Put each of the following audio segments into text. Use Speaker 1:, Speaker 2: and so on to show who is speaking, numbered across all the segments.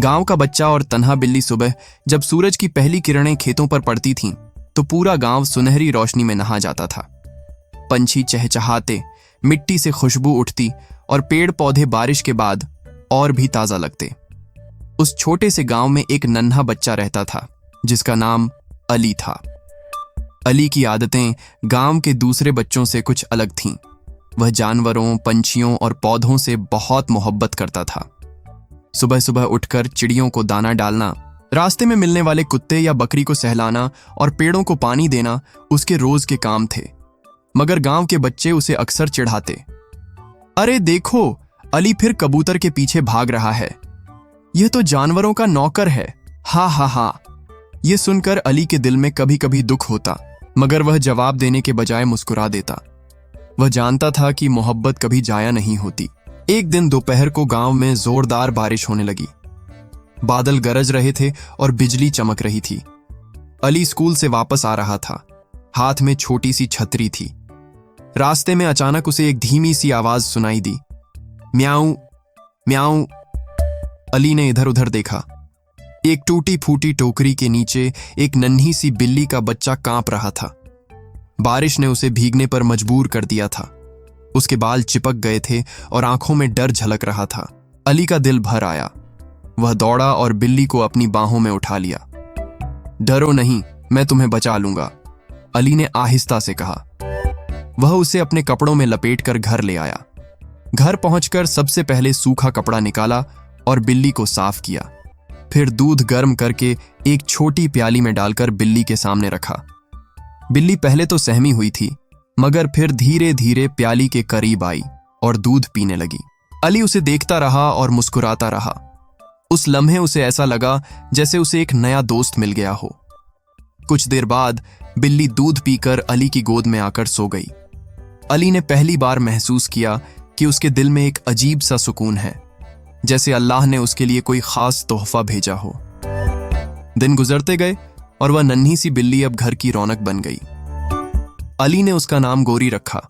Speaker 1: गांव का बच्चा और तन्हा बिल्ली सुबह जब सूरज की पहली किरणें खेतों पर पड़ती थीं, तो पूरा गांव सुनहरी रोशनी में नहा जाता था। पंछी चहचहाते, मिट्टी से खुशबू उठती और पेड़ पौधे बारिश के बाद और भी ताजा लगते। उस छोटे से गांव में एक नन्हा बच्चा रहता था जिसका नाम अली था। अली की आदतें गांव के दूसरे बच्चों से कुछ अलग थीं। वह जानवरों, पंछियों और पौधों से बहुत मोहब्बत करता था। सुबह सुबह उठकर चिड़ियों को दाना डालना, रास्ते में मिलने वाले कुत्ते या बकरी को सहलाना और पेड़ों को पानी देना उसके रोज के काम थे। मगर गांव के बच्चे उसे अक्सर चिढ़ाते। अरे देखो, अली फिर कबूतर के पीछे भाग रहा है, यह तो जानवरों का नौकर है। हा हा हा। यह सुनकर अली के दिल में कभी कभी दुख होता, मगर वह जवाब देने के बजाय मुस्कुरा देता। वह जानता था कि मोहब्बत कभी जाया नहीं होती। एक दिन दोपहर को गांव में जोरदार बारिश होने लगी। बादल गरज रहे थे और बिजली चमक रही थी। अली स्कूल से वापस आ रहा था। हाथ में छोटी सी छतरी थी। रास्ते में अचानक उसे एक धीमी सी आवाज सुनाई दी, म्याऊं म्याऊं। अली ने इधर उधर देखा। एक टूटी फूटी टोकरी के नीचे एक नन्ही सी बिल्ली का बच्चा कांप रहा था। बारिश ने उसे भीगने पर मजबूर कर दिया था। उसके बाल चिपक गए थे और आंखों में डर झलक रहा था। अली का दिल भर आया। वह दौड़ा और बिल्ली को अपनी बाहों में उठा लिया। डरो नहीं, मैं तुम्हें बचा लूंगा, अली ने आहिस्ता से कहा। वह उसे अपने कपड़ों में लपेटकर घर ले आया। घर पहुंचकर सबसे पहले सूखा कपड़ा निकाला और बिल्ली को साफ किया। फिर दूध गर्म करके एक छोटी प्याली में डालकर बिल्ली के सामने रखा। बिल्ली पहले तो सहमी हुई थी, मगर फिर धीरे धीरे प्याली के करीब आई और दूध पीने लगी। अली उसे देखता रहा और मुस्कुराता रहा। उस लम्हे उसे ऐसा लगा जैसे उसे एक नया दोस्त मिल गया हो। कुछ देर बाद बिल्ली दूध पीकर अली की गोद में आकर सो गई। अली ने पहली बार महसूस किया कि उसके दिल में एक अजीब सा सुकून है, जैसे अल्लाह ने उसके लिए कोई खास तोहफा भेजा हो। दिन गुजरते गए और वह नन्ही सी बिल्ली अब घर की रौनक बन गई। अली ने उसका नाम गोरी रखा,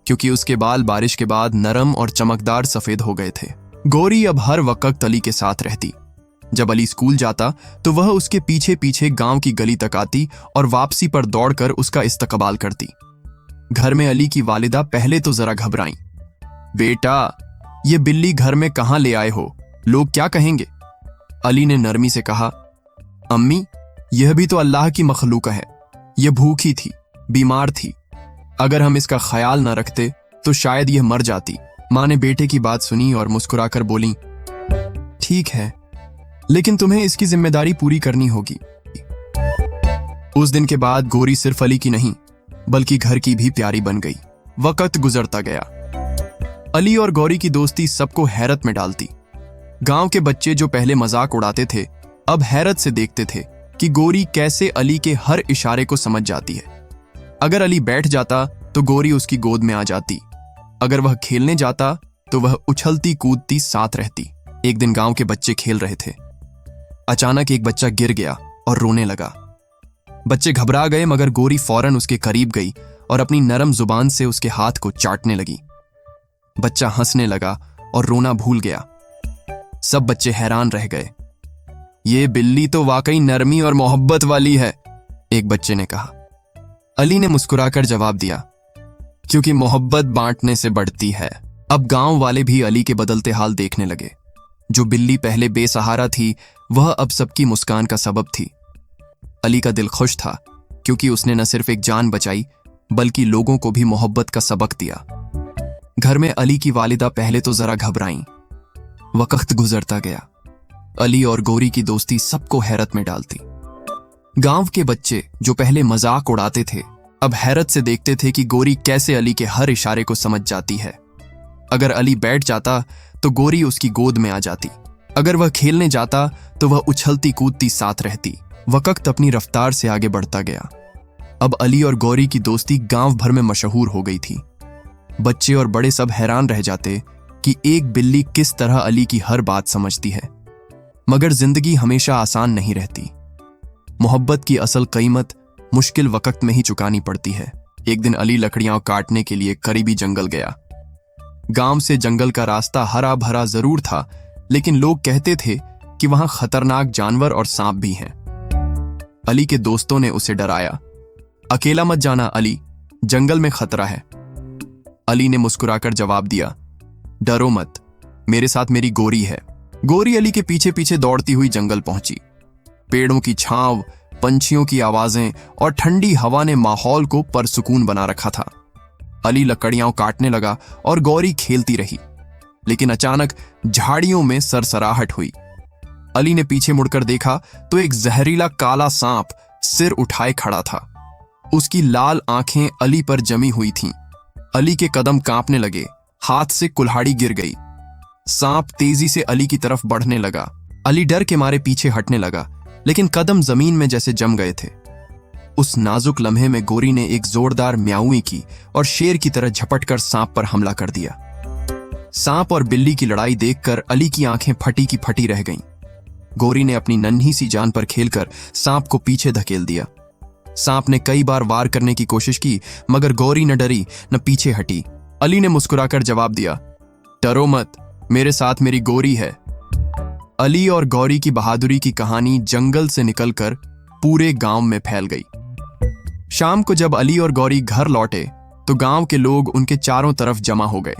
Speaker 1: क्योंकि उसके बाल बारिश के बाद नरम और चमकदार सफेद हो गए थे। गोरी अब हर वक्त अली के साथ रहती। जब अली स्कूल जाता तो वह उसके पीछे पीछे गांव की गली तक आती और वापसी पर दौड़कर उसका इस्तकबाल करती। घर में अली की वालिदा पहले तो जरा घबराईं। बेटा, ये बिल्ली घर में कहां ले आए हो, लोग क्या कहेंगे? अली ने नरमी से कहा, अम्मी, यह भी तो अल्लाह की मखलूक है। यह भूखी थी, बीमार थी। अगर हम इसका ख्याल न रखते तो शायद यह मर जाती। मां ने बेटे की बात सुनी और मुस्कुराकर बोली, ठीक है, लेकिन तुम्हें इसकी जिम्मेदारी पूरी करनी होगी। उस दिन के बाद गोरी सिर्फ अली की नहीं, बल्कि घर की भी प्यारी बन गई। वक्त गुजरता गया। अली और गौरी की दोस्ती सबको हैरत में डालती। गांव के बच्चे जो पहले मजाक उड़ाते थे, अब हैरत से देखते थे कि गोरी कैसे अली के हर इशारे को समझ जाती है। अगर अली बैठ जाता तो गोरी उसकी गोद में आ जाती। अगर वह खेलने जाता तो वह उछलती कूदती साथ रहती। एक दिन गांव के बच्चे खेल रहे थे। अचानक एक बच्चा गिर गया और रोने लगा। बच्चे घबरा गए, मगर गोरी फौरन उसके करीब गई और अपनी नरम जुबान से उसके हाथ को चाटने लगी। बच्चा हंसने लगा और रोना भूल गया। सब बच्चे हैरान रह गए। ये बिल्ली तो वाकई नरमी और मोहब्बत वाली है, एक बच्चे ने कहा। अली ने मुस्कुराकर जवाब दिया, क्योंकि मोहब्बत बांटने से बढ़ती है। अब गांव वाले भी अली के बदलते हाल देखने लगे। जो बिल्ली पहले बेसहारा थी, वह अब सबकी मुस्कान का सबब थी। अली का दिल खुश था, क्योंकि उसने न सिर्फ एक जान बचाई, बल्कि लोगों को भी मोहब्बत का सबक दिया। घर में अली की वालिदा पहले तो जरा घबराईं। वक्त गुजरता गया। अली और गोरी की दोस्ती सबको हैरत में डालती। गांव के बच्चे जो पहले मजाक उड़ाते थे, अब हैरत से देखते थे कि गोरी कैसे अली के हर इशारे को समझ जाती है। अगर अली बैठ जाता तो गोरी उसकी गोद में आ जाती। अगर वह खेलने जाता तो वह उछलती कूदती साथ रहती। वक्त अपनी रफ्तार से आगे बढ़ता गया। अब अली और गौरी की दोस्ती गांव भर में मशहूर हो गई थी। बच्चे और बड़े सब हैरान रह जाते कि एक बिल्ली किस तरह अली की हर बात समझती है। मगर जिंदगी हमेशा आसान नहीं रहती। मोहब्बत की असल कीमत मुश्किल वक्त में ही चुकानी पड़ती है। एक दिन अली लकड़ियां काटने के लिए करीबी जंगल गया। गांव से जंगल का रास्ता हरा भरा जरूर था, लेकिन लोग कहते थे कि वहां खतरनाक जानवर और सांप भी हैं। अली के दोस्तों ने उसे डराया, अकेला मत जाना अली, जंगल में खतरा है। अली ने मुस्कुराकर जवाब दिया, डरो मत, मेरे साथ मेरी गोरी है। गोरी अली के पीछे पीछे दौड़ती हुई जंगल पहुंची। पेड़ों की छांव, पंछियों की आवाजें और ठंडी हवा ने माहौल को परसुकून बना रखा था। अली लकड़ियां काटने लगा और गौरी खेलती रही, लेकिन अचानक झाड़ियों में सरसराहट हुई। अली ने पीछे मुड़कर देखा तो एक जहरीला काला सांप सिर उठाए खड़ा था। उसकी लाल आंखें अली पर जमी हुई थीं। अली के कदम कांपने लगे, हाथ से कुल्हाड़ी गिर गई। सांप तेजी से अली की तरफ बढ़ने लगा। अली डर के मारे पीछे हटने लगा, लेकिन कदम जमीन में जैसे जम गए थे। उस नाजुक लम्हे में गोरी ने एक जोरदार म्याऊई की और शेर की तरह झपटकर सांप पर हमला कर दिया। सांप और बिल्ली की लड़ाई देखकर अली की आंखें फटी की फटी रह गईं। गोरी ने अपनी नन्ही सी जान पर खेलकर सांप को पीछे धकेल दिया। सांप ने कई बार वार करने की कोशिश की, मगर गौरी न डरी न पीछे हटी। अली ने मुस्कुराकर जवाब दिया, डरो मत, मेरे साथ मेरी गोरी है। अली और गौरी की बहादुरी की कहानी जंगल से निकलकर पूरे गांव में फैल गई। शाम को जब अली और गौरी घर लौटे तो गांव के लोग उनके चारों तरफ जमा हो गए।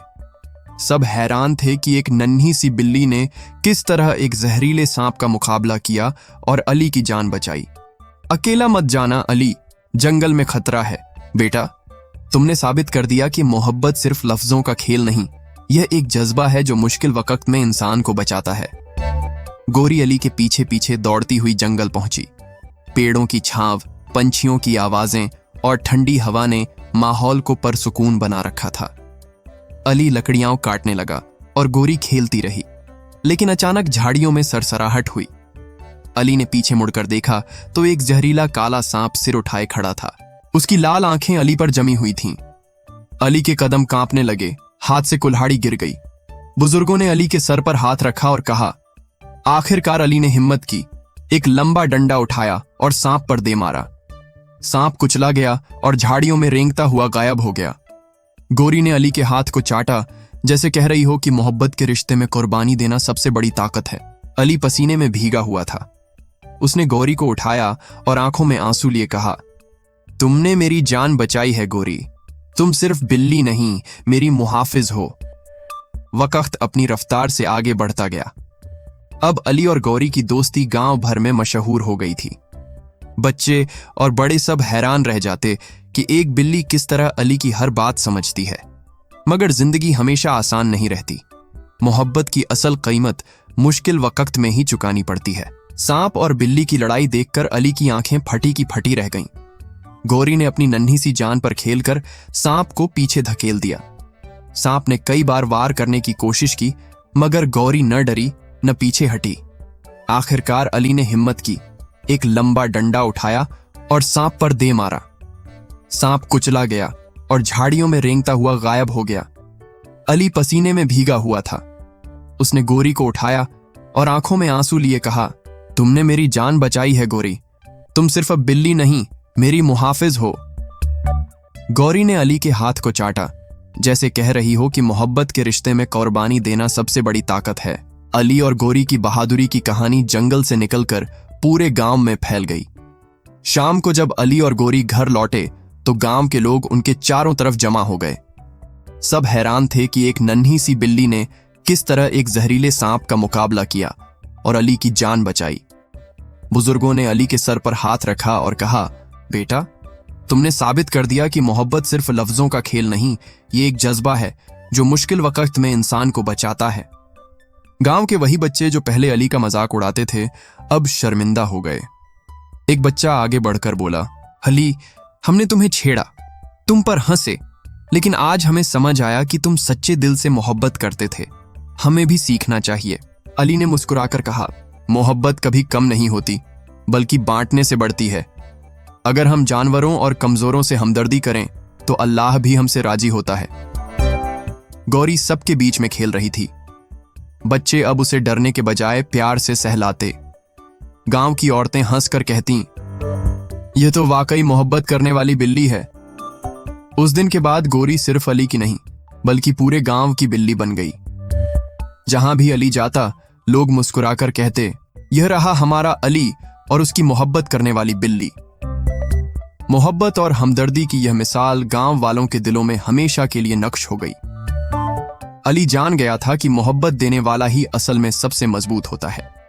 Speaker 1: सब हैरान थे कि एक नन्ही सी बिल्ली ने किस तरह एक जहरीले सांप का मुकाबला किया और अली की जान बचाई। अकेला मत जाना अली, जंगल में खतरा है। बेटा, तुमने साबित कर दिया कि मोहब्बत सिर्फ लफ्जों का खेल नहीं, यह एक जज्बा है जो मुश्किल वक्त में इंसान को बचाता है। गोरी अली के पीछे पीछे दौड़ती हुई जंगल पहुंची। पेड़ों की छांव, पंछियों की आवाजें और ठंडी हवा ने माहौल को परसुकून बना रखा था। अली लकड़ियां काटने लगा और गोरी खेलती रही, लेकिन अचानक झाड़ियों में सरसराहट हुई। अली ने पीछे मुड़कर देखा तो एक जहरीला काला सांप सिर उठाए खड़ा था। उसकी लाल आंखें अली पर जमी हुई थीं। अली के कदम कांपने लगे, हाथ से कुल्हाड़ी गिर गई। बुजुर्गों ने अली के सर पर हाथ रखा और कहा। आखिरकार अली ने हिम्मत की, एक लंबा डंडा उठाया और सांप पर दे मारा। सांप कुचला गया और झाड़ियों में रेंगता हुआ गायब हो गया। गोरी ने अली के हाथ को चाटा, जैसे कह रही हो कि मोहब्बत के रिश्ते में कुर्बानी देना सबसे बड़ी ताकत है। अली पसीने में भीगा हुआ था। उसने गौरी को उठाया और आंखों में आंसू लिए कहा, तुमने मेरी जान बचाई है गौरी, तुम सिर्फ बिल्ली नहीं, मेरी मुहाफिज हो। वक्त अपनी रफ्तार से आगे बढ़ता गया। अब अली और गौरी की दोस्ती गांव भर में मशहूर हो गई थी। बच्चे और बड़े सब हैरान रह जाते कि एक बिल्ली किस तरह अली की हर बात समझती है। मगर जिंदगी हमेशा आसान नहीं रहती। मोहब्बत की असल कीमत मुश्किल वक्त में ही चुकानी पड़ती है। सांप और बिल्ली की लड़ाई देखकर अली की आंखें फटी की फटी रह गईं। गौरी ने अपनी नन्ही सी जान पर खेलकर सांप को पीछे धकेल दिया। सांप ने कई बार वार करने की कोशिश की, मगर गौरी न डरी न पीछे हटी। आखिरकार अली ने हिम्मत की, एक लंबा डंडा उठाया और सांप पर दे मारा। सांप कुचला गया और झाड़ियों में रेंगता हुआ गायब हो गया। अली पसीने में भीगा हुआ था। उसने गोरी को उठाया और आंखों में आंसू लिए कहा, तुमने मेरी जान बचाई है गौरी, तुम सिर्फ अब बिल्ली नहीं, मेरी मुहाफिज हो। गौरी ने अली के हाथ को चाटा, जैसे कह रही हो कि मोहब्बत के रिश्ते में कुर्बानी देना सबसे बड़ी ताकत है। अली और गौरी की बहादुरी की कहानी जंगल से निकलकर पूरे गांव में फैल गई। शाम को जब अली और गौरी घर लौटे तो गांव के लोग उनके चारों तरफ जमा हो गए। सब हैरान थे कि एक नन्ही सी बिल्ली ने किस तरह एक जहरीले सांप का मुकाबला किया और अली की जान बचाई। बुजुर्गों ने अली के सर पर हाथ रखा और कहा, बेटा, तुमने साबित कर दिया कि मोहब्बत सिर्फ लफ्जों का खेल नहीं, ये एक जज्बा है जो मुश्किल वक्त में इंसान को बचाता है। गांव के वही बच्चे जो पहले अली का मजाक उड़ाते थे, अब शर्मिंदा हो गए। एक बच्चा आगे बढ़कर बोला, अली, हमने तुम्हें छेड़ा, तुम पर हंसे, लेकिन आज हमें समझ आया कि तुम सच्चे दिल से मोहब्बत करते थे। हमें भी सीखना चाहिए। अली ने मुस्कुराकर कहा, मोहब्बत कभी कम नहीं होती, बल्कि बांटने से बढ़ती है। अगर हम जानवरों और कमजोरों से हमदर्दी करें तो अल्लाह भी हमसे राजी होता है। गौरी सबके बीच में खेल रही थी। बच्चे अब उसे डरने के बजाय प्यार से सहलाते। गांव की औरतें हंसकर कहती, यह तो वाकई मोहब्बत करने वाली बिल्ली है। उस दिन के बाद गौरी सिर्फ अली की नहीं, बल्कि पूरे गांव की बिल्ली बन गई। जहां भी अली जाता, लोग मुस्कुराकर कहते, यह रहा हमारा अली और उसकी मोहब्बत करने वाली बिल्ली। मोहब्बत और हमदर्दी की यह मिसाल गांव वालों के दिलों में हमेशा के लिए नक्श हो गई। अली जान गया था कि मोहब्बत देने वाला ही असल में सबसे मजबूत होता है।